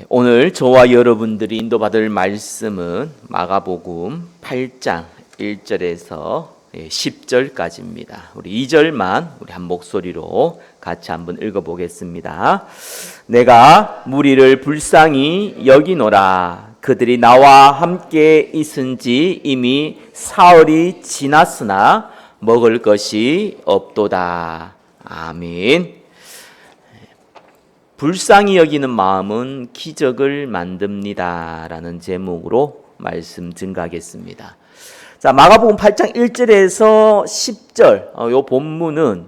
오늘 저와 여러분들이 인도받을 말씀은 마가복음 8장 1절에서 10절까지입니다. 우리 2절만 우리 한 목소리로 같이 한번 읽어보겠습니다. 내가 무리를 불쌍히 여기노라. 그들이 나와 함께 있은지 이미 사흘이 지났으나 먹을 것이 없도다. 아멘. 불쌍히 여기는 마음은 기적을 만듭니다. 라는 제목으로 말씀 증가하겠습니다. 자, 마가복음 8장 1절에서 10절, 요 본문은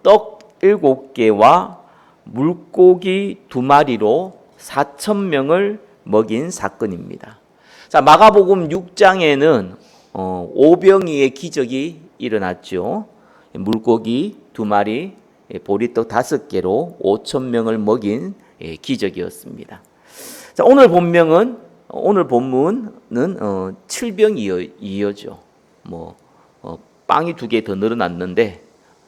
떡 7개와 물고기 2마리로 4,000명을 먹인 사건입니다. 자, 마가복음 6장에는 오병이의 기적이 일어났죠. 물고기 2마리, 보리떡 5개로 5,000명을 먹인 기적이었습니다. 자, 오늘 본문은 7병이어죠. 빵이 2개 더 늘어났는데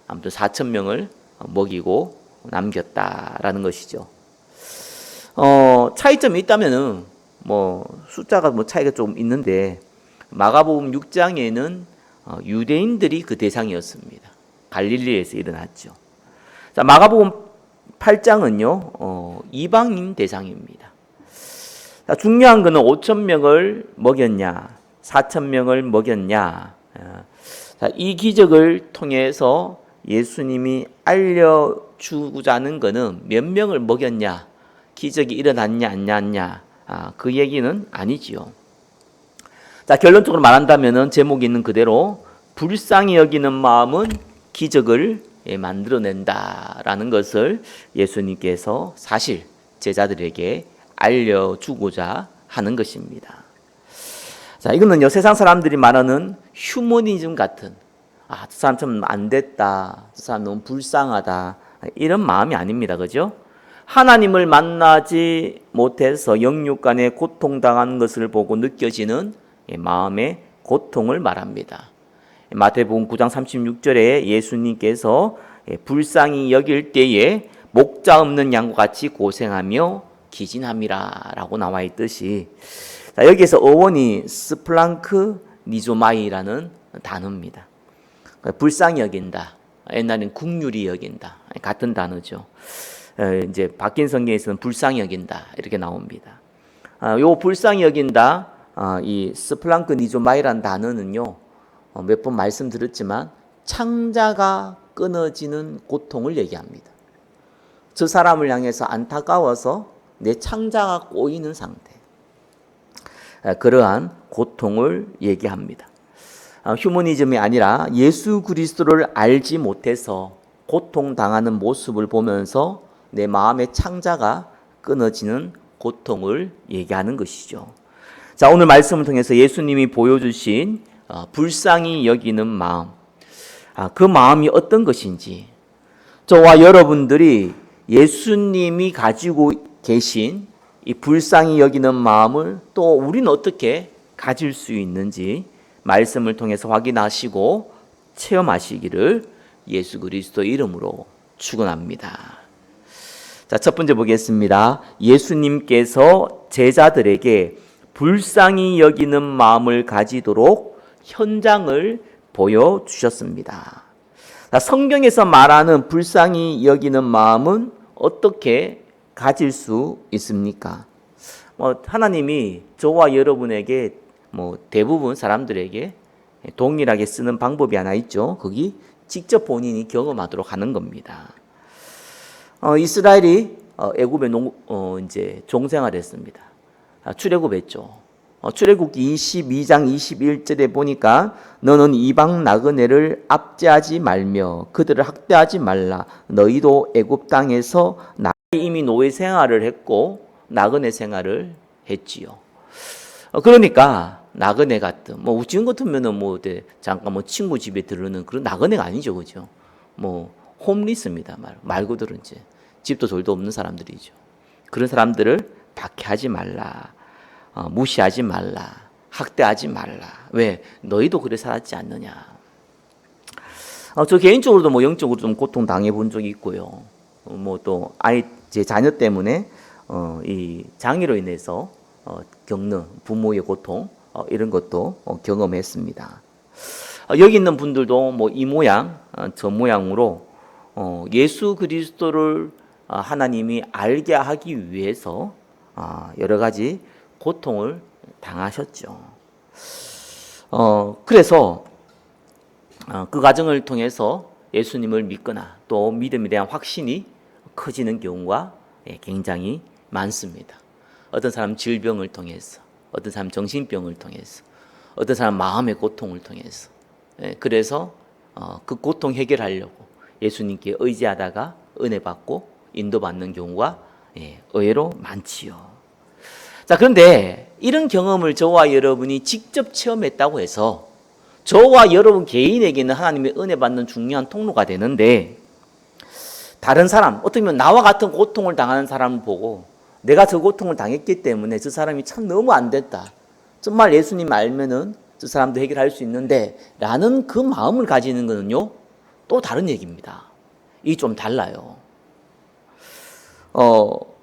아무튼 4,000명을 먹이고 남겼다라는 것이죠. 차이점이 있다면은 숫자가 차이가 좀 있는데 마가복음 6장에는 유대인들이 그 대상이었습니다. 갈릴리에서 일어났죠. 자, 마가복음 8장은요, 이방인 대상입니다. 자, 중요한 것은 5,000명을 먹였냐, 4,000명을 먹였냐. 자, 이 기적을 통해서 예수님이 알려주고자 하는 것은 몇 명을 먹였냐, 기적이 일어났냐, 안 났냐, 그 얘기는 아니지요. 자, 결론적으로 말한다면 제목이 있는 그대로 불쌍히 여기는 마음은 기적을 만들어낸다라는 것을 예수님께서 사실 제자들에게 알려주고자 하는 것입니다. 자, 이거는요, 세상 사람들이 말하는 휴머니즘 같은, 저 사람 좀 안 됐다, 저 사람 너무 불쌍하다, 이런 마음이 아닙니다. 그죠? 하나님을 만나지 못해서 영육 간에 고통당하는 것을 보고 느껴지는 마음의 고통을 말합니다. 마태복음 9장 36절에 예수님께서 불쌍히 여길 때에 목자 없는 양과 같이 고생하며 기진함이라 라고 나와 있듯이, 여기에서 어원이 스플랑크 니조마이라는 단어입니다. 불쌍히 여긴다, 옛날엔 국률이 여긴다, 같은 단어죠. 이제 바뀐 성경에서는 불쌍히 여긴다 이렇게 나옵니다. 요 불쌍히 여긴다, 이 스플랑크 니조마이라는 단어는요, 몇 번 말씀드렸지만 창자가 끊어지는 고통을 얘기합니다. 저 사람을 향해서 안타까워서 내 창자가 꼬이는 상태, 그러한 고통을 얘기합니다. 휴머니즘이 아니라 예수 그리스도를 알지 못해서 고통당하는 모습을 보면서 내 마음의 창자가 끊어지는 고통을 얘기하는 것이죠. 자, 오늘 말씀을 통해서 예수님이 보여주신 불쌍히 여기는 마음, 그 마음이 어떤 것인지, 저와 여러분들이 예수님이 가지고 계신 이 불쌍히 여기는 마음을 또 우리는 어떻게 가질 수 있는지 말씀을 통해서 확인하시고 체험하시기를 예수 그리스도 이름으로 축원합니다. 자, 첫 번째 보겠습니다. 예수님께서 제자들에게 불쌍히 여기는 마음을 가지도록 현장을 보여주셨습니다. 성경에서 말하는 불쌍히 여기는 마음은 어떻게 가질 수 있습니까? 하나님이 저와 여러분에게 대부분 사람들에게 동일하게 쓰는 방법이 하나 있죠. 거기 직접 본인이 경험하도록 하는 겁니다. 이스라엘이 애굽에 이제 종생활했습니다. 출애굽했죠. 출애굽기 22장 21절에 보니까 너는 이방 나그네를 압제하지 말며 그들을 학대하지 말라. 너희도 애굽 땅에서 이미 노예 생활을 했고 나그네 생활을 했지요. 그러니까 나그네 같은 지금 같으면은 잠깐 친구 집에 들르는 그런 나그네가 아니죠, 그죠? 홈리스입니다. 말 그대로 이제 집도 돌도 없는 사람들이죠. 그런 사람들을 박해하지 말라. 무시하지 말라, 학대하지 말라. 왜? 너희도 그래 살았지 않느냐. 저 개인적으로도 영적으로 좀 고통 당해 본 적이 있고요. 또 제 자녀 때문에 이 장애로 인해서 겪는 부모의 고통 이런 것도 경험했습니다. 여기 있는 분들도 뭐 이 모양 저 모양으로 예수 그리스도를 하나님이 알게 하기 위해서 여러 가지 고통을 당하셨죠. 그래서 그 과정을 통해서 예수님을 믿거나 또 믿음에 대한 확신이 커지는 경우가 굉장히 많습니다. 어떤 사람 질병을 통해서, 어떤 사람 정신병을 통해서, 어떤 사람 마음의 고통을 통해서. 그래서 그 고통 해결하려고 예수님께 의지하다가 은혜 받고 인도받는 경우가 의외로 많지요. 자, 그런데 이런 경험을 저와 여러분이 직접 체험했다고 해서 저와 여러분 개인에게는 하나님의 은혜 받는 중요한 통로가 되는데, 다른 사람, 어떻게 보면 나와 같은 고통을 당하는 사람을 보고 내가 저 고통을 당했기 때문에 저 사람이 참 너무 안 됐다, 정말 예수님 알면은 저 사람도 해결할 수 있는데 라는 그 마음을 가지는 거는요 또 다른 얘기입니다. 이게 좀 달라요.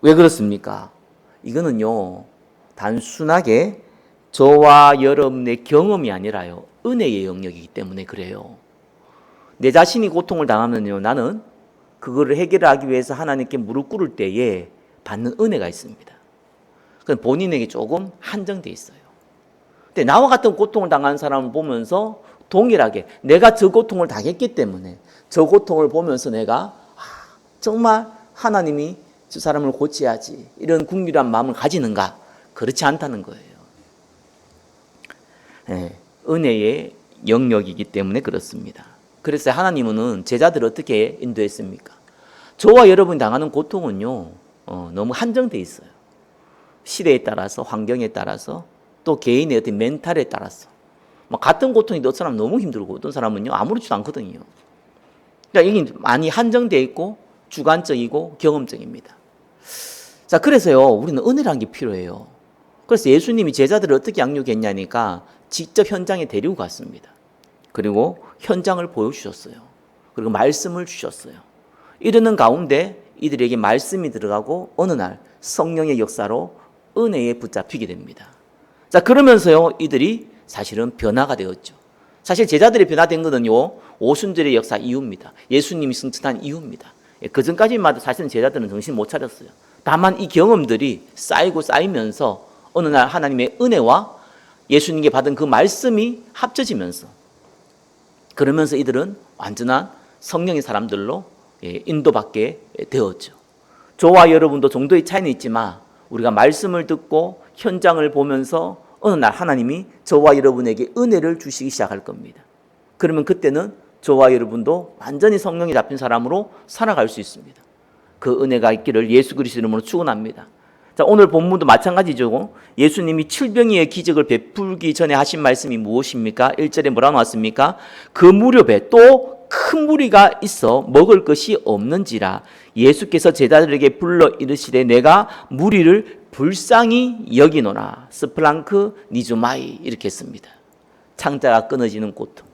왜 그렇습니까? 이거는요 단순하게 저와 여러분의 경험이 아니라요 은혜의 영역이기 때문에 그래요. 내 자신이 고통을 당하면요 나는 그거를 해결하기 위해서 하나님께 무릎 꿇을 때에 받는 은혜가 있습니다. 그건 본인에게 조금 한정돼 있어요. 근데 나와 같은 고통을 당하는 사람을 보면서 동일하게 내가 저 고통을 당했기 때문에 저 고통을 보면서 내가 정말 하나님이 저 사람을 고쳐야지 이런 궁밀한 마음을 가지는가? 그렇지 않다는 거예요. 은혜의 영역이기 때문에 그렇습니다. 그래서 하나님은 제자들을 어떻게 인도했습니까? 저와 여러분이 당하는 고통은요 너무 한정돼 있어요. 시대에 따라서, 환경에 따라서, 또 개인의 어떤 멘탈에 따라서 같은 고통이 어떤 사람은 너무 힘들고 어떤 사람은요 아무렇지도 않거든요. 그러니까 이게 많이 한정되어 있고 주관적이고 경험적입니다. 자, 그래서요 우리는 은혜라는 게 필요해요. 그래서 예수님이 제자들을 어떻게 양육했냐니까 직접 현장에 데리고 갔습니다. 그리고 현장을 보여주셨어요. 그리고 말씀을 주셨어요. 이러는 가운데 이들에게 말씀이 들어가고 어느 날 성령의 역사로 은혜에 붙잡히게 됩니다. 자, 그러면서요 이들이 사실은 변화가 되었죠. 사실 제자들이 변화된 것은요 오순절의 역사 이후입니다. 예수님이 승천한 이후입니다. 그 전까지만 해도 사실은 제자들은 정신 못 차렸어요. 다만 이 경험들이 쌓이고 쌓이면서 어느 날 하나님의 은혜와 예수님께 받은 그 말씀이 합쳐지면서 그러면서 이들은 완전한 성령의 사람들로 인도받게 되었죠. 저와 여러분도 정도의 차이는 있지만 우리가 말씀을 듣고 현장을 보면서 어느 날 하나님이 저와 여러분에게 은혜를 주시기 시작할 겁니다. 그러면 그때는 저와 여러분도 완전히 성령에 잡힌 사람으로 살아갈 수 있습니다. 그 은혜가 있기를 예수 그리스도 이름으로 축원합니다. 자, 오늘 본문도 마찬가지죠. 예수님이 칠병이의 기적을 베풀기 전에 하신 말씀이 무엇입니까? 1절에 뭐라 나왔습니까? 그 무렵에 또 큰 무리가 있어 먹을 것이 없는지라 예수께서 제자들에게 불러 이르시되 내가 무리를 불쌍히 여기노라. 스플랑크 니주마이 이렇게 했습니다. 창자가 끊어지는 고통.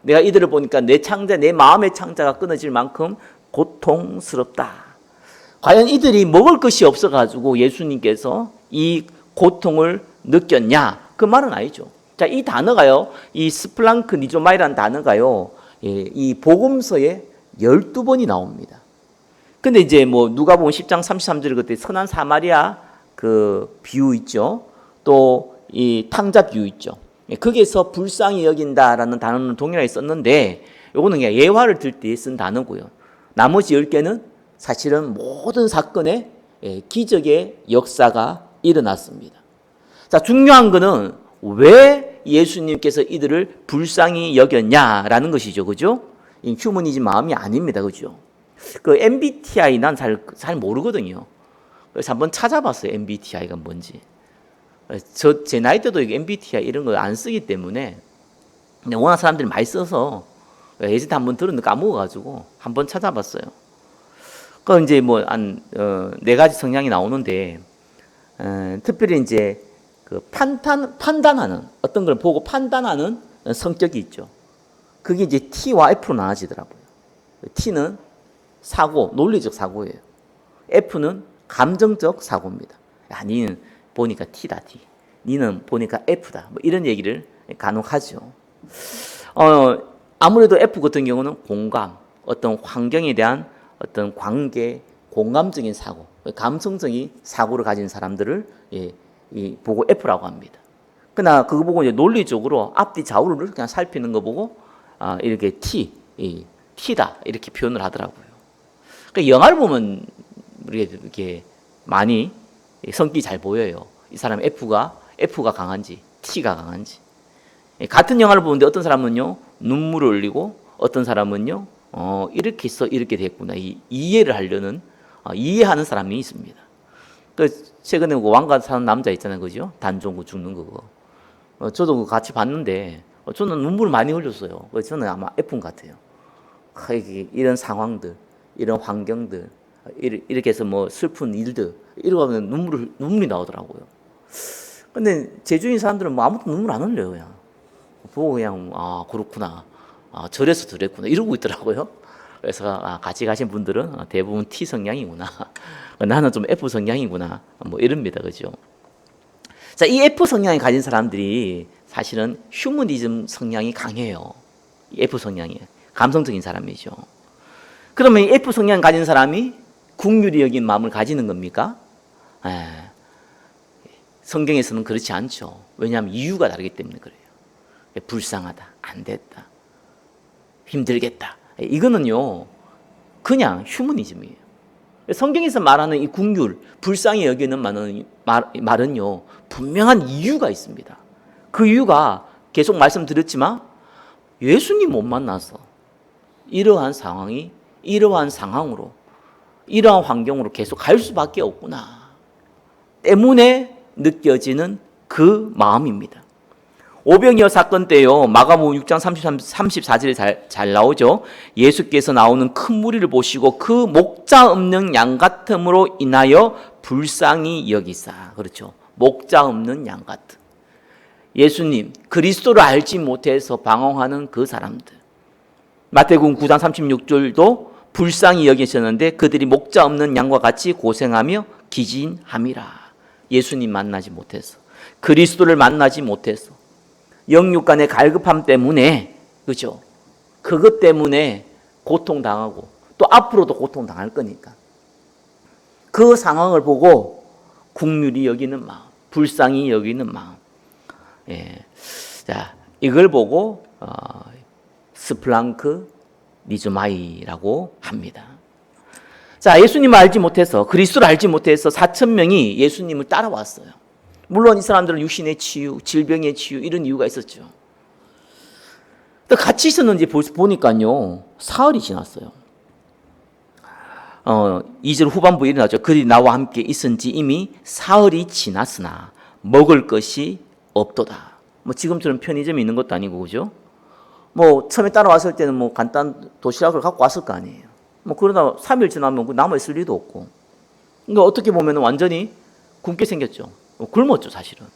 내가 이들을 보니까 내 창자, 내 마음의 창자가 끊어질 만큼 고통스럽다. 과연 이들이 먹을 것이 없어가지고 예수님께서 이 고통을 느꼈냐? 그 말은 아니죠. 자, 이 단어가요, 이 스플랑크 니조마이라는 단어가요, 이 복음서에 12번이 나옵니다. 근데 이제 뭐 누가복음 10장 33절에 그때 선한 사마리아 그 비유 있죠. 또 이 탕자 비유 있죠. 거기에서 불쌍히 여긴다라는 단어는 동일하게 썼는데 요거는 그냥 예화를 들 때 쓴 단어고요. 나머지 10개는 사실은 모든 사건에 기적의 역사가 일어났습니다. 자, 중요한 거는 왜 예수님께서 이들을 불쌍히 여겼냐라는 것이죠. 그죠? 이 휴머니즘 마음이 아닙니다. 그죠? 그 MBTI 난 잘 모르거든요. 그래서 한번 찾아봤어요. MBTI가 뭔지. 제 나이 때도 MBTI 이런 거 안 쓰기 때문에 근데 워낙 사람들이 많이 써서 예전에 한번 들었는데 까먹어가지고 한번 찾아봤어요. 그 이제 뭐 한 4가지 성향이 나오는데 특별히 이제 그 판단하는 어떤 걸 보고 판단하는 성격이 있죠. 그게 이제 T와 F로 나눠지더라고요. T는 사고, 논리적 사고예요. F는 감정적 사고입니다. 야, 니는 보니까 T다, T. 니는 보니까 F다. 뭐 이런 얘기를 간혹 하죠. 아무래도 F 같은 경우는 공감, 어떤 환경에 대한 어떤 관계, 공감적인 사고, 감성적인 사고를 가진 사람들을 보고 F라고 합니다. 그러나 그거 보고 이제 논리적으로 앞뒤 좌우를 그냥 살피는 거 보고 이렇게 T다 이렇게 표현을 하더라고요. 그러니까 영화를 보면 이렇게 많이 성격이 잘 보여요. 이 사람 F가 강한지 T가 강한지. 같은 영화를 보는데 어떤 사람은요 눈물을 흘리고 어떤 사람은요 이렇게 해서 이렇게 됐구나 이해를 하려는 이해하는 사람이 있습니다. 그 최근에 그 왕가 사는 남자 있잖아요, 그죠? 단종구 죽는 그거. 저도 그거 같이 봤는데 저는 눈물을 많이 흘렸어요. 저는 아마 F인 것 같아요. 이런 상황들, 이런 환경들, 이렇게 해서 뭐 슬픈 일들 이러고 하면 눈물이 나오더라고요. 근데 제 주위인 사람들은 뭐 아무도 눈물 안 흘려요. 그냥 보고 그냥 그렇구나, 저래서 저랬구나 이러고 있더라고요. 그래서 같이 가신 분들은 대부분 T 성향이구나. 나는 좀 F 성향이구나. 뭐 이럽니다, 그죠? 자, 이 F 성향이 가진 사람들이 사실은 휴머니즘 성향이 강해요. 이 F 성향이 감성적인 사람이죠. 그러면 이 F 성향 가진 사람이 긍휼히 여긴 마음을 가지는 겁니까? 성경에서는 그렇지 않죠. 왜냐하면 이유가 다르기 때문에 그래요. 불쌍하다, 안 됐다, 힘들겠다. 이거는요 그냥 휴머니즘이에요. 성경에서 말하는 이 긍휼, 불쌍히 여기는 말은요 분명한 이유가 있습니다. 그 이유가 계속 말씀드렸지만 예수님 못 만나서 이러한 상황이 이러한 상황으로 이러한 환경으로 계속 갈 수밖에 없구나 때문에 느껴지는 그 마음입니다. 오병이어 사건 때요 마가복음 6장 34절에 잘 나오죠. 예수께서 나오는 큰 무리를 보시고 그 목자 없는 양 같음으로 인하여 불쌍히 여기사. 그렇죠. 목자 없는 양 같음. 예수님 그리스도를 알지 못해서 방황하는 그 사람들. 마태복음 9장 36절도 불쌍히 여기셨는데 그들이 목자 없는 양과 같이 고생하며 기진함이라. 예수님 만나지 못해서, 그리스도를 만나지 못해서, 영육 간의 갈급함 때문에, 그죠? 그것 때문에 고통당하고 또 앞으로도 고통당할 거니까 그 상황을 보고 긍휼히 여기는 마음, 불쌍히 여기는 마음. 자, 이걸 보고 스플랑크 리즈마이라고 합니다. 자, 예수님을 알지 못해서, 그리스도를 알지 못해서 4,000명이 예수님을 따라왔어요. 물론 이 사람들은 육신의 치유, 질병의 치유 이런 이유가 있었죠. 또 같이 있었는지 보니까요 사흘이 지났어요. 2절 후반부에 일어나죠. 그들이 나와 함께 있은지 이미 사흘이 지났으나 먹을 것이 없도다. 뭐 지금처럼 편의점이 있는 것도 아니고, 그죠? 뭐 처음에 따라왔을 때는 뭐 간단 도시락을 갖고 왔을 거 아니에요. 뭐 그러다 3일 지나면 남아 있을 리도 없고. 그러니까 어떻게 보면 완전히 굶게 생겼죠. 굶었죠, 사실은.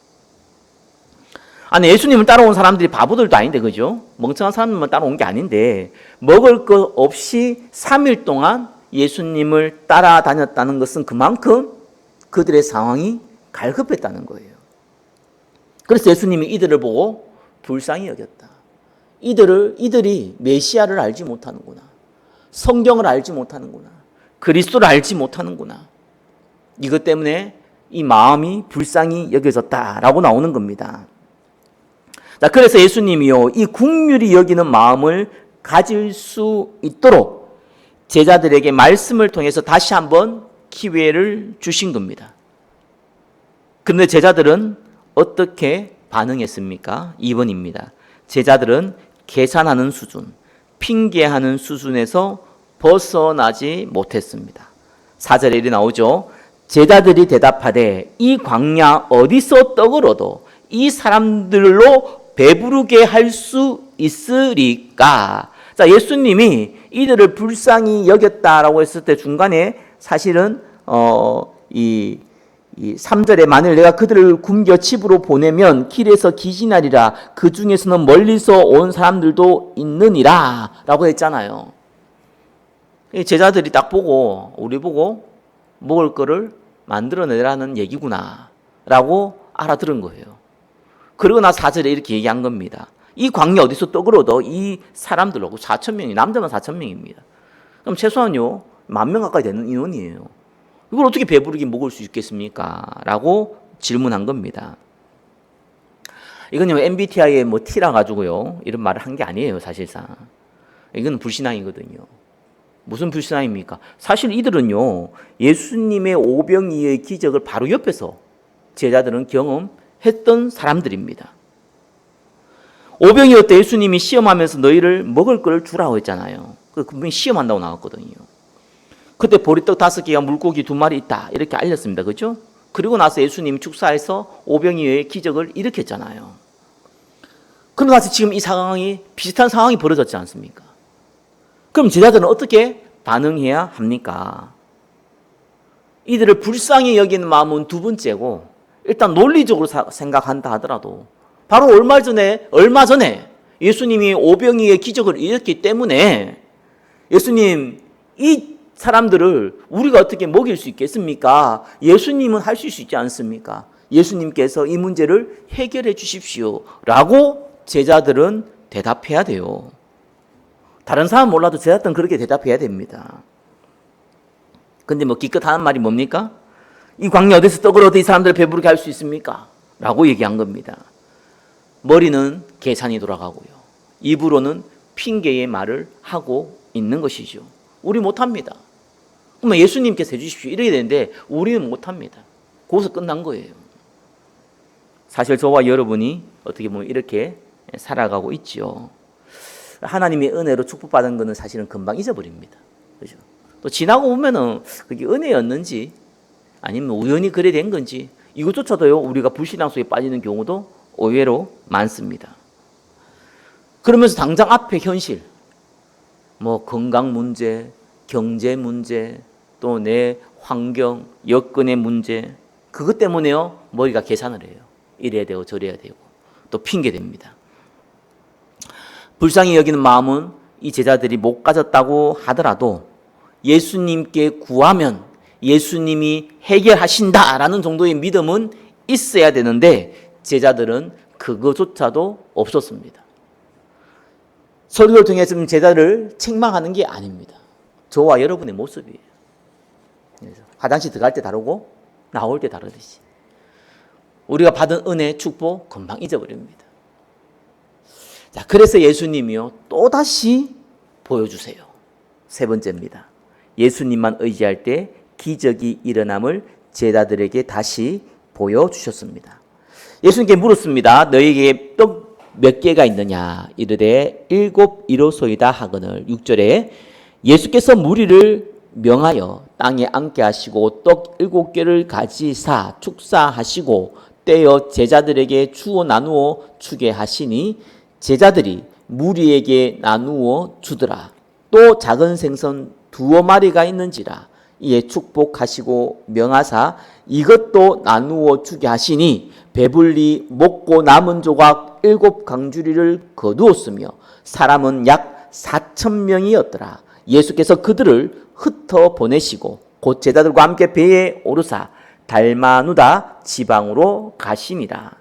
아니, 예수님을 따라온 사람들이 바보들도 아닌데, 그죠? 멍청한 사람들만 따라온 게 아닌데, 먹을 것 없이 3일 동안 예수님을 따라다녔다는 것은 그만큼 그들의 상황이 갈급했다는 거예요. 그래서 예수님이 이들을 보고 불쌍히 여겼다. 이들이 메시아를 알지 못하는구나. 성경을 알지 못하는구나. 그리스도를 알지 못하는구나. 이것 때문에 이 마음이 불쌍히 여겨졌다라고 나오는 겁니다. 자, 그래서 예수님이요, 이 긍휼히 여기는 마음을 가질 수 있도록 제자들에게 말씀을 통해서 다시 한번 기회를 주신 겁니다. 그런데 제자들은 어떻게 반응했습니까? 2번입니다. 제자들은 계산하는 수준, 핑계하는 수준에서 벗어나지 못했습니다. 4절에 이렇게 나오죠. 제자들이 대답하되 이 광야 어디서 떡을 얻어 이 사람들로 배부르게 할 수 있으리까? 자, 예수님이 이들을 불쌍히 여겼다라고 했을 때 중간에 사실은 이 3절에 만일 내가 그들을 굶겨 집으로 보내면 길에서 기진하리라. 그 중에서는 멀리서 온 사람들도 있느니라 라고 했잖아요. 제자들이 딱 보고 우리 보고 먹을 거를 만들어내라는 얘기구나 라고 알아들은 거예요. 그러고 나서 4절에 이렇게 얘기한 겁니다. 이 광야 어디서 떡을 얻어? 이 사람들하고 4,000명이, 남자만 4,000명입니다. 그럼 최소한요 10,000명 가까이 되는 인원이에요. 이걸 어떻게 배부르게 먹을 수 있겠습니까? 라고 질문한 겁니다. 이건요 MBTI의 뭐 T라 가지고요 이런 말을 한 게 아니에요. 사실상 이건 불신앙이거든요. 무슨 불신앙입니까? 사실 이들은요 예수님의 오병이의 기적을 바로 옆에서 제자들은 경험했던 사람들입니다. 오병이어 때 예수님이 시험하면서 너희를 먹을 걸 주라고 했잖아요. 분명히 시험한다고 나왔거든요. 그때 보리떡 5개와 물고기 2마리 있다 이렇게 알렸습니다. 그렇죠? 그리고 나서 예수님이 축사해서 오병이어의 기적을 일으켰잖아요. 그러고 나서 지금 이 상황이 비슷한 상황이 벌어졌지 않습니까? 그럼 제자들은 어떻게 반응해야 합니까? 이들을 불쌍히 여기는 마음은 두 번째고 일단 논리적으로 생각한다 하더라도 바로 얼마 전에 예수님이 오병이의 기적을 일으켰기 때문에 예수님 이 사람들을 우리가 어떻게 먹일 수 있겠습니까? 예수님은 할 수 있지 않습니까? 예수님께서 이 문제를 해결해 주십시오 라고 제자들은 대답해야 돼요. 다른 사람 몰라도 제자들은 그렇게 대답해야 됩니다. 근데 뭐 기껏 하는 말이 뭡니까? 이 광야 어디서 떡을 얻어 이 사람들을 배부르게 할 수 있습니까? 라고 얘기한 겁니다. 머리는 계산이 돌아가고요. 입으로는 핑계의 말을 하고 있는 것이죠. 우리 못합니다. 그러면 예수님께서 해주십시오 이렇게 되는데 우리는 못합니다. 거기서 끝난 거예요. 사실 저와 여러분이 어떻게 보면 이렇게 살아가고 있죠. 하나님의 은혜로 축복받은 것은 사실은 금방 잊어버립니다. 그죠? 또 지나고 보면은 그게 은혜였는지 아니면 우연히 그래 된 건지 이것조차도요 우리가 불신앙 속에 빠지는 경우도 의외로 많습니다. 그러면서 당장 앞에 현실, 뭐 건강 문제, 경제 문제, 또 내 환경, 여건의 문제, 그것 때문에요 머리가 계산을 해요. 이래야 되고 저래야 되고 또 핑계 댑니다. 불쌍히 여기는 마음은 이 제자들이 못 가졌다고 하더라도 예수님께 구하면 예수님이 해결하신다라는 정도의 믿음은 있어야 되는데 제자들은 그거조차도 없었습니다. 설교를 통해서 제자를 책망하는 게 아닙니다. 저와 여러분의 모습이에요. 화장실 들어갈 때 다르고 나올 때 다르듯이 우리가 받은 은혜, 축복 금방 잊어버립니다. 자, 그래서 예수님이요 또다시 보여주세요. 세 번째입니다. 예수님만 의지할 때 기적이 일어남을 제자들에게 다시 보여주셨습니다. 예수님께 물었습니다. 너희에게 떡 몇 개가 있느냐? 이르되 7 이로소이다 하거늘. 6절에 예수께서 무리를 명하여 땅에 앉게 하시고 떡 7개를 가지사 축사하시고 떼어 제자들에게 주어 나누어 주게 하시니 제자들이 무리에게 나누어 주더라. 또 작은 생선 2마리가 있는지라. 이에 축복하시고 명하사 이것도 나누어 주게 하시니 배불리 먹고 남은 조각 7 강주리를 거두었으며 사람은 약 4,000명이었더라. 예수께서 그들을 흩어 보내시고 곧 제자들과 함께 배에 오르사 달마누다 지방으로 가시니라.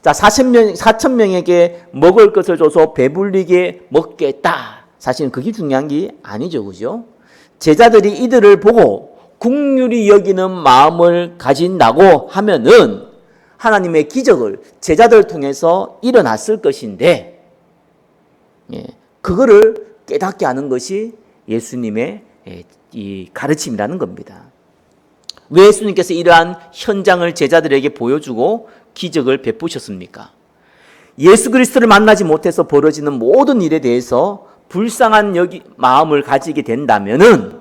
자, 4,000명에게 먹을 것을 줘서 배불리게 먹겠다. 사실은 그게 중요한 게 아니죠. 그죠? 제자들이 이들을 보고 긍휼히 여기는 마음을 가진다고 하면은 하나님의 기적을 제자들 통해서 일어났을 것인데, 그거를 깨닫게 하는 것이 예수님의 이 가르침이라는 겁니다. 왜 예수님께서 이러한 현장을 제자들에게 보여주고 기적을 베푸셨습니까? 예수 그리스도를 만나지 못해서 벌어지는 모든 일에 대해서 불쌍한 마음을 가지게 된다면은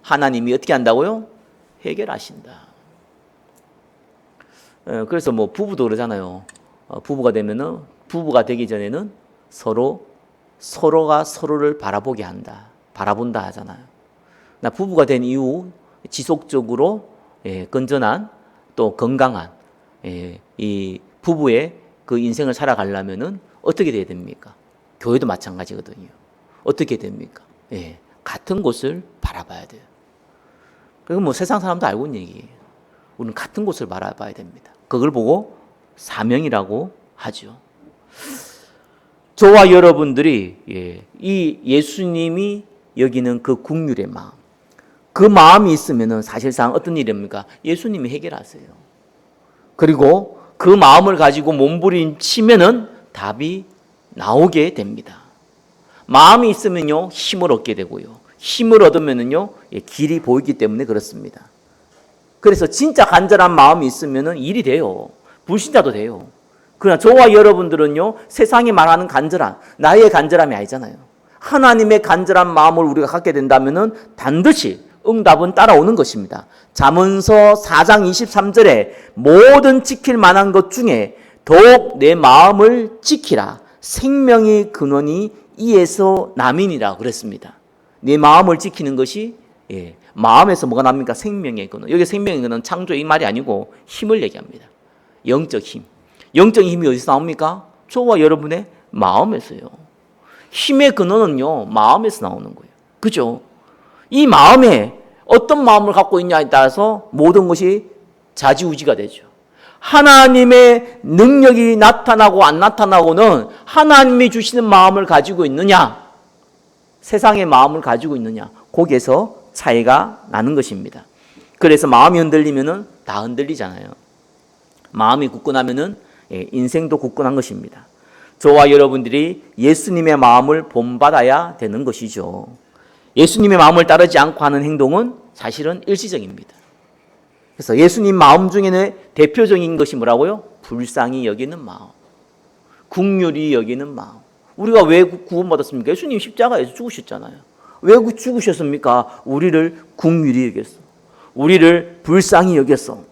하나님이 어떻게 한다고요? 해결하신다. 그래서 뭐 부부도 그러잖아요. 부부가 되면은 부부가 되기 전에는 서로가 서로를 바라보게 한다. 바라본다 하잖아요. 나 부부가 된 이후 지속적으로 건전한 또 건강한 이 부부의 그 인생을 살아가려면은 어떻게 돼야 됩니까? 교회도 마찬가지거든요. 어떻게 됩니까? 같은 곳을 바라봐야 돼요. 그리고 뭐 세상 사람도 알고 있는 얘기예요. 우리는 같은 곳을 바라봐야 됩니다. 그걸 보고 사명이라고 하죠. 저와 여러분들이 이 예수님이 여기는 그 긍휼의 마음, 그 마음이 있으면은 사실상 어떤 일입니까? 예수님이 해결하세요. 그리고 그 마음을 가지고 몸부림치면은 답이 나오게 됩니다. 마음이 있으면요 힘을 얻게 되고요, 힘을 얻으면은요 길이 보이기 때문에 그렇습니다. 그래서 진짜 간절한 마음이 있으면은 일이 돼요. 불신자도 돼요. 그러나 저와 여러분들은요 세상이 말하는 간절함, 나의 간절함이 아니잖아요. 하나님의 간절한 마음을 우리가 갖게 된다면은 반드시 응답은 따라오는 것입니다. 잠언서 4장 23절에 모든 지킬 만한 것 중에 더욱 내 마음을 지키라. 생명의 근원이 이에서 남이니라 그랬습니다. 내 마음을 지키는 것이 마음에서 뭐가 납니까? 생명의 근원. 여기 생명의 근원 창조의 말이 아니고 힘을 얘기합니다. 영적 힘. 영적인 힘이 어디서 나옵니까? 저와 여러분의 마음에서요. 힘의 근원은요 마음에서 나오는 거예요. 그죠? 이 마음에 어떤 마음을 갖고 있냐에 따라서 모든 것이 좌지우지가 되죠. 하나님의 능력이 나타나고 안 나타나고는 하나님이 주시는 마음을 가지고 있느냐, 세상의 마음을 가지고 있느냐, 거기에서 차이가 나는 것입니다. 그래서 마음이 흔들리면은 다 흔들리잖아요. 마음이 굳건하면은 인생도 굳건한 것입니다. 저와 여러분들이 예수님의 마음을 본받아야 되는 것이죠. 예수님의 마음을 따르지 않고 하는 행동은 사실은 일시적입니다. 그래서 예수님 마음 중에는 대표적인 것이 뭐라고요? 불쌍히 여기는 마음, 긍휼히 여기는 마음. 우리가 왜 구원받았습니까? 예수님 십자가에서 죽으셨잖아요. 왜 죽으셨습니까? 우리를 긍휼히 여겼어. 우리를 불쌍히 여겼어.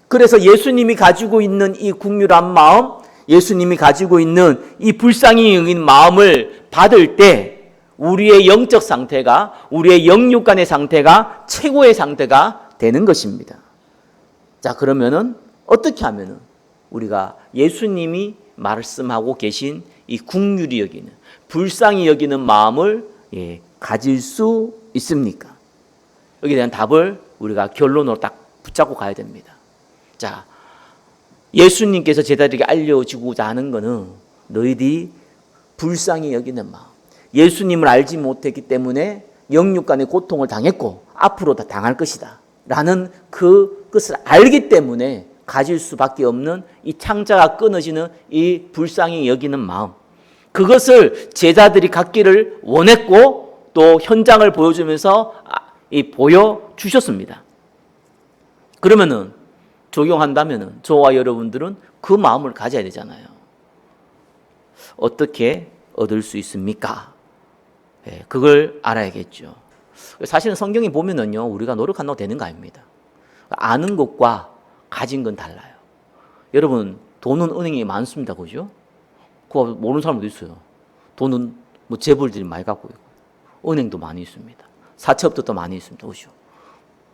그래서 예수님이 가지고 있는 이 긍휼한 마음, 예수님이 가지고 있는 이 불쌍히 여긴 마음을 받을 때 우리의 영적 상태가, 우리의 영육간의 상태가 최고의 상태가 되는 것입니다. 자, 그러면은 어떻게 하면은 우리가 예수님이 말씀하고 계신 이 긍휼히 여기는, 불쌍히 여기는 마음을 가질 수 있습니까? 여기에 대한 답을 우리가 결론으로 딱 붙잡고 가야 됩니다. 자, 예수님께서 제자들에게 알려주고자 하는 것은 너희들이 불쌍히 여기는 마음, 예수님을 알지 못했기 때문에 영육간의 고통을 당했고 앞으로 다 당할 것이다 라는 그것을 알기 때문에 가질 수밖에 없는 이 창자가 끊어지는 이 불쌍히 여기는 마음, 그것을 제자들이 갖기를 원했고 또 현장을 보여주면서 보여주셨습니다. 그러면은 적용한다면은 저와 여러분들은 그 마음을 가져야 되잖아요. 어떻게 얻을 수 있습니까? 그걸 알아야겠죠. 사실은 성경에 보면은요, 우리가 노력한다고 되는 거 아닙니다. 아는 것과 가진 건 달라요. 여러분, 돈은 은행에 많습니다. 그죠? 그거 모르는 사람도 있어요. 돈은 뭐 재벌들이 많이 갖고 있고, 은행도 많이 있습니다. 사채업도 많이 있습니다. 그죠?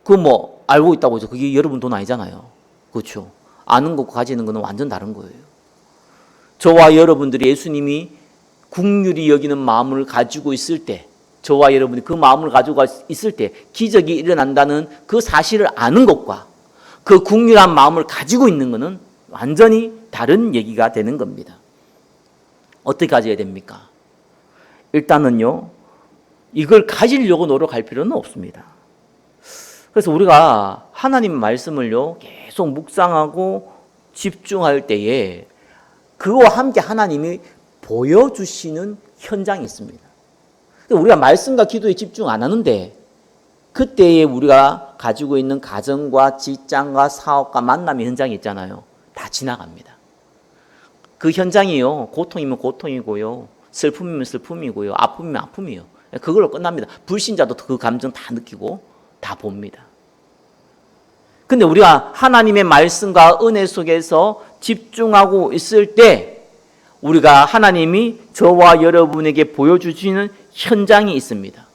그거 뭐 알고 있다고 해서 그게 여러분 돈 아니잖아요. 그렇죠? 아는 것과 가지는 것은 완전 다른 거예요. 저와 여러분들이 예수님이 긍휼히 여기는 마음을 가지고 있을 때, 저와 여러분이 그 마음을 가지고 있을 때 기적이 일어난다는 그 사실을 아는 것과 그 긍휼한 마음을 가지고 있는 것은 완전히 다른 얘기가 되는 겁니다. 어떻게 가져야 됩니까? 일단은요, 이걸 가지려고 노력할 필요는 없습니다. 그래서 우리가 하나님 말씀을요 계속 묵상하고 집중할 때에 그와 함께 하나님이 보여주시는 현장이 있습니다. 우리가 말씀과 기도에 집중 안 하는데 그때에 우리가 가지고 있는 가정과 직장과 사업과 만남의 현장이 있잖아요. 다 지나갑니다. 그 현장이요, 고통이면 고통이고요, 슬픔이면 슬픔이고요, 아픔이면 아픔이에요. 그걸로 끝납니다. 불신자도 그 감정 다 느끼고 다 봅니다. 근데 우리가 하나님의 말씀과 은혜 속에서 집중하고 있을 때 우리가 하나님이 저와 여러분에게 보여주시는 현장이 있습니다.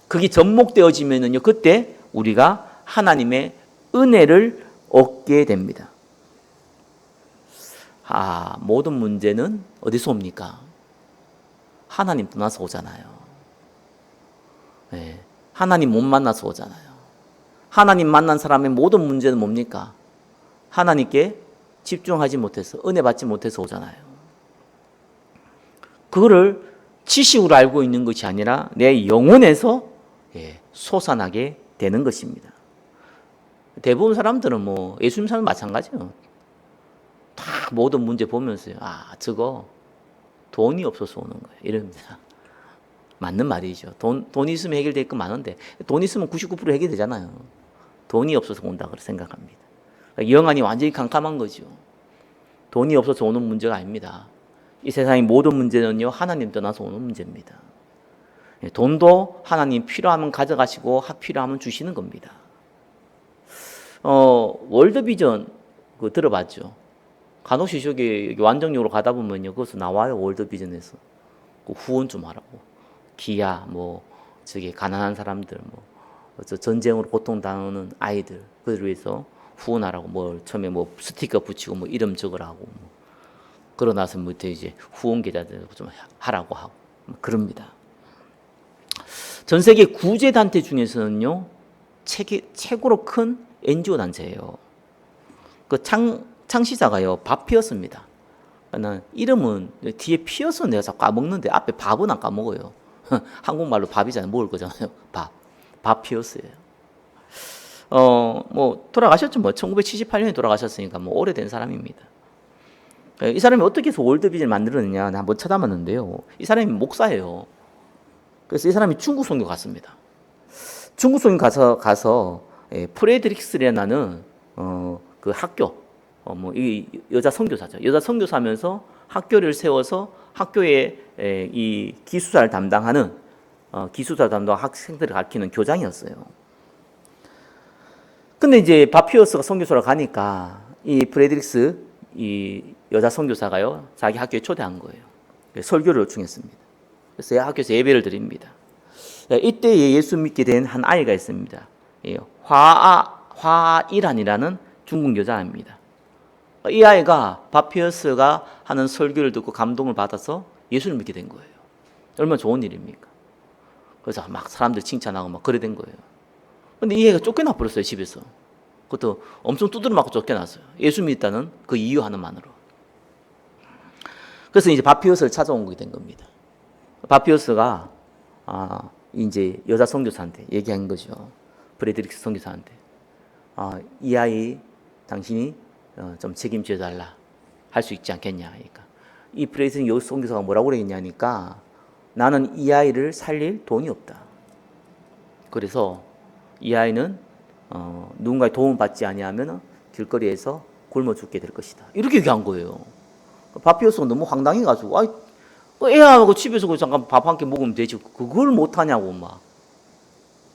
그게 접목되어지면은요, 그때 우리가 하나님의 은혜를 얻게 됩니다. 모든 문제는 어디서 옵니까? 하나님 떠나서 오잖아요. 하나님 못 만나서 오잖아요. 하나님 만난 사람의 모든 문제는 뭡니까? 하나님께 집중하지 못해서, 은혜 받지 못해서 오잖아요. 그거를 지식으로 알고 있는 것이 아니라 내 영혼에서 솟아나게 되는 것입니다. 대부분 사람들은 뭐 예수님 사람 마찬가지예요. 다 모든 문제 보면서요. 아, 저거 돈이 없어서 오는 거예요. 이럽니다. 맞는 말이죠. 돈 있으면 해결될 거 많은데 돈 있으면 99% 해결되잖아요. 돈이 없어서 온다고 생각합니다. 영안이 완전히 캄캄한 거죠. 돈이 없어서 오는 문제가 아닙니다. 이 세상의 모든 문제는요, 하나님 떠나서 오는 문제입니다. 돈도 하나님 필요하면 가져가시고 필요하면 주시는 겁니다. 월드비전 그거 들어봤죠? 간혹시 저기 완정역으로 가다 보면요, 그것도 나와요. 월드비전에서 그 후원 좀 하라고. 기아 뭐 저기 가난한 사람들 뭐 전쟁으로 고통당하는 아이들 그들 위해서 후원하라고 뭐 처음에 뭐 스티커 붙이고 뭐 이름 적으라고 뭐 그러고 나서부터 이제 후원 계좌들 좀 하라고 하고 그럽니다. 전 세계 구제 단체 중에서는요 최고로 큰 NGO 단체예요. 그 창시자가요 밥 피어스입니다. 나는 이름은 뒤에 피어스 내가 자꾸 까먹는데 앞에 밥은 안 까먹어요. 한국말로 밥이잖아요. 먹을 거잖아요. 밥 피어스예요. 뭐 돌아가셨죠. 뭐 1978년에 돌아가셨으니까 뭐 오래된 사람입니다. 이 사람이 어떻게 해서 월드비전을 만들었느냐 한번 찾아봤는데요. 이 사람이 목사예요. 그래서 이 사람이 중국 선교 갔습니다. 중국 선교 가서 프레드릭스라는 그 학교 뭐 이 여자 선교사죠. 여자 선교사면서 학교를 세워서 학교에 이 기숙사를 담당하는 기숙사 담당 학생들을 가르치는 교장이었어요. 근데 이제 바피어스가 선교사로 가니까 이 프레드릭스 이 여자 선교사가요 자기 학교에 초대한 거예요. 설교를 요청했습니다. 그래서 학교에서 예배를 드립니다. 이때 예수 믿게 된 한 아이가 있습니다. 화이란이라는 중국 여자입니다. 이 아이가 바피어스가 하는 설교를 듣고 감동을 받아서 예수를 믿게 된 거예요. 얼마나 좋은 일입니까? 그래서 막 사람들 칭찬하고 막 그래 된 거예요. 근데 이 애가 쫓겨나 버렸어요, 집에서. 그것도 엄청 두드려 맞고 쫓겨났어요. 예수 믿다는 그 이유 하나만으로. 그래서 이제 바피어스를 찾아오게 된 겁니다. 바피어스가 이제 여자 선교사한테 얘기한 거죠. 프레드릭스 선교사한테. 이 아이 당신이 좀 책임져 달라. 할 수 있지 않겠냐. 그러니까 이 프레드릭스 여자 선교사가 뭐라고 그랬냐니까 나는 이 아이를 살릴 돈이 없다. 그래서 이 아이는 누군가의 도움을 받지 아니하면 길거리에서 굶어 죽게 될 것이다. 이렇게 얘기한 거예요. 바피어스가 너무 황당해가지고 애하고 집에서 잠깐 밥 한 끼 먹으면 되지 그걸 못하냐고 막.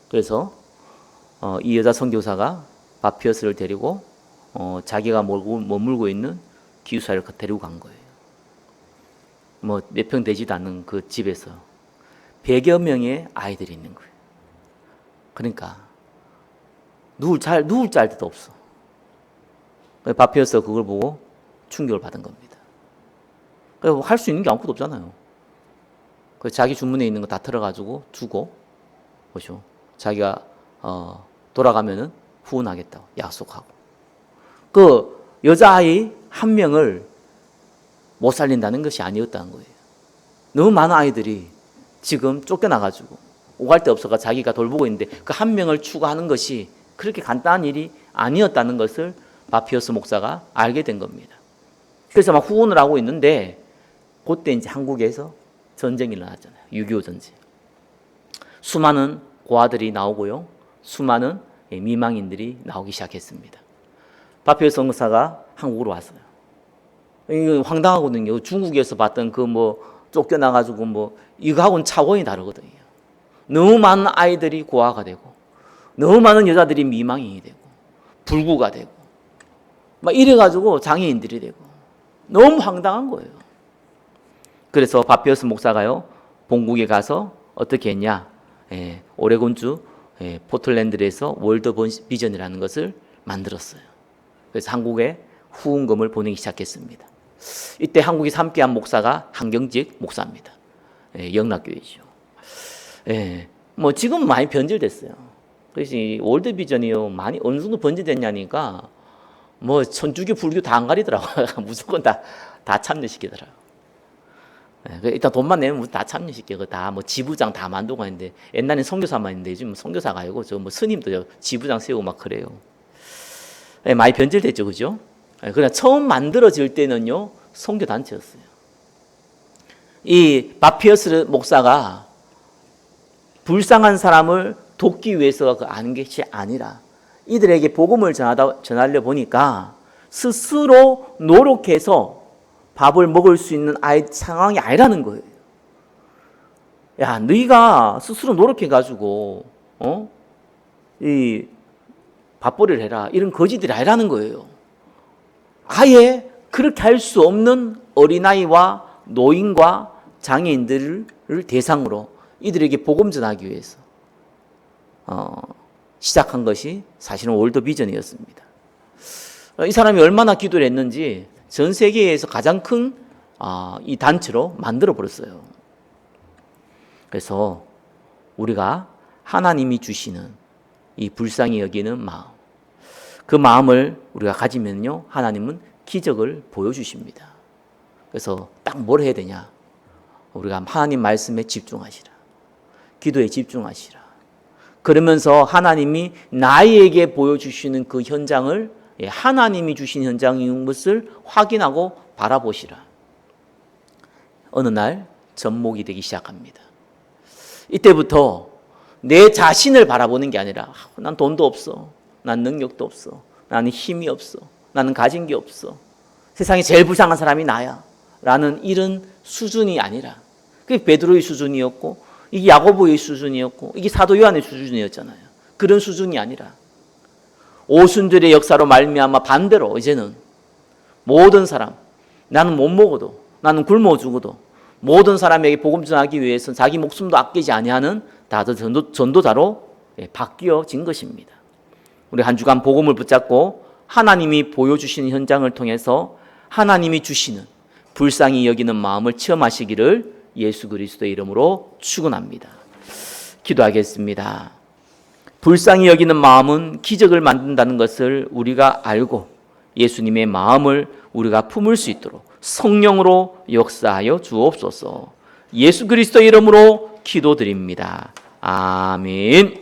그래서 이 여자 선교사가 바피어스를 데리고 자기가 머물고 있는 기숙사를 데리고 간 거예요. 뭐 몇 평 되지도 않는 그 집에서 100여 명의 아이들이 있는 거예요. 그러니까 누울 짤 데도 없어. 바피어스가 그걸 보고 충격을 받은 겁니다. 할 수 있는 게 아무것도 없잖아요. 그래서 자기 주문에 있는 거 다 털어가지고 주고, 보죠. 자기가 돌아가면은 후원하겠다고 약속하고. 그 여자아이 한 명을 못 살린다는 것이 아니었다는 거예요. 너무 많은 아이들이 지금 쫓겨나가지고 오갈 데 없어가 자기가 돌보고 있는데 그 한 명을 추구하는 것이 그렇게 간단한 일이 아니었다는 것을 바피어스 목사가 알게 된 겁니다. 그래서 막 후원을 하고 있는데 그때 이제 한국에서 전쟁이 일어났잖아요. 6.25 전쟁. 수많은 고아들이 나오고요. 수많은 미망인들이 나오기 시작했습니다. 바피어스 목사가 한국으로 왔어요. 이거 황당하거든요. 중국에서 봤던 그 뭐 쫓겨나가지고 뭐 이거하고는 차원이 다르거든요. 너무 많은 아이들이 고아가 되고 너무 많은 여자들이 미망인이 되고 불구가 되고 막 이래가지고 장애인들이 되고 너무 황당한 거예요. 그래서 바피어스 목사가요 본국에 가서 어떻게 했냐? 오레곤주 포틀랜드에서 월드 비전이라는 것을 만들었어요. 그래서 한국에 후원금을 보내기 시작했습니다. 이때 한국에서 함께한 목사가 한경직 목사입니다. 영락교회죠. 뭐 지금 많이 변질됐어요. 그래서 이 월드비전이요 많이 어느 정도 번지됐냐니까 뭐 천주교 불교 다 안 가리더라고요. 무조건 다 참여시키더라고요. 일단 돈만 내면 다 참여시키고 다 뭐 지부장 다 만들고 하는데 옛날엔 선교사만 있는데 요즘 선교사가 아니고 저 뭐 스님도 지부장 세우고 막 그래요. 많이 변질됐죠, 그죠? 그러나 처음 만들어질 때는요 선교 단체였어요. 이 바피어스 목사가 불쌍한 사람을 돕기 위해서 아는 것이 아니라 이들에게 복음을 전하려 보니까 스스로 노력해서 밥을 먹을 수 있는 상황이 아니라는 거예요. 야, 너희가 스스로 노력해가지고 이 밥벌이를 해라 이런 거지들이 아니라는 거예요. 아예 그렇게 할 수 없는 어린아이와 노인과 장애인들을 대상으로 이들에게 복음 전하기 위해서 시작한 것이 사실은 월드비전이었습니다. 이 사람이 얼마나 기도를 했는지 전 세계에서 가장 큰 이 단체로 만들어 버렸어요. 그래서 우리가 하나님이 주시는 이 불쌍히 여기는 마음, 그 마음을 우리가 가지면요 하나님은 기적을 보여주십니다. 그래서 딱 뭘 해야 되냐? 우리가 하나님 말씀에 집중하시라. 기도에 집중하시라. 그러면서 하나님이 나에게 보여주시는 그 현장을 하나님이 주신 현장인 것을 확인하고 바라보시라. 어느 날 접목이 되기 시작합니다. 이때부터 내 자신을 바라보는 게 아니라 난 돈도 없어. 난 능력도 없어. 나는 힘이 없어. 나는 가진 게 없어. 세상에 제일 불쌍한 사람이 나야. 라는 이런 수준이 아니라 그게 베드로의 수준이었고 이게 야고보의 수준이었고 이게 사도 요한의 수준이었잖아요. 그런 수준이 아니라 오순절의 역사로 말미암아 반대로 이제는 모든 사람, 나는 못 먹어도 나는 굶어 죽어도 모든 사람에게 복음 전하기 위해서 자기 목숨도 아끼지 아니하는 다들 전도자로 바뀌어진 것입니다. 우리 한 주간 복음을 붙잡고 하나님이 보여주시는 현장을 통해서 하나님이 주시는 불쌍히 여기는 마음을 체험하시기를 예수 그리스도의 이름으로 축원합니다. 기도하겠습니다. 불쌍히 여기는 마음은 기적을 만든다는 것을 우리가 알고 예수님의 마음을 우리가 품을 수 있도록 성령으로 역사하여 주옵소서. 예수 그리스도의 이름으로 기도드립니다. 아멘.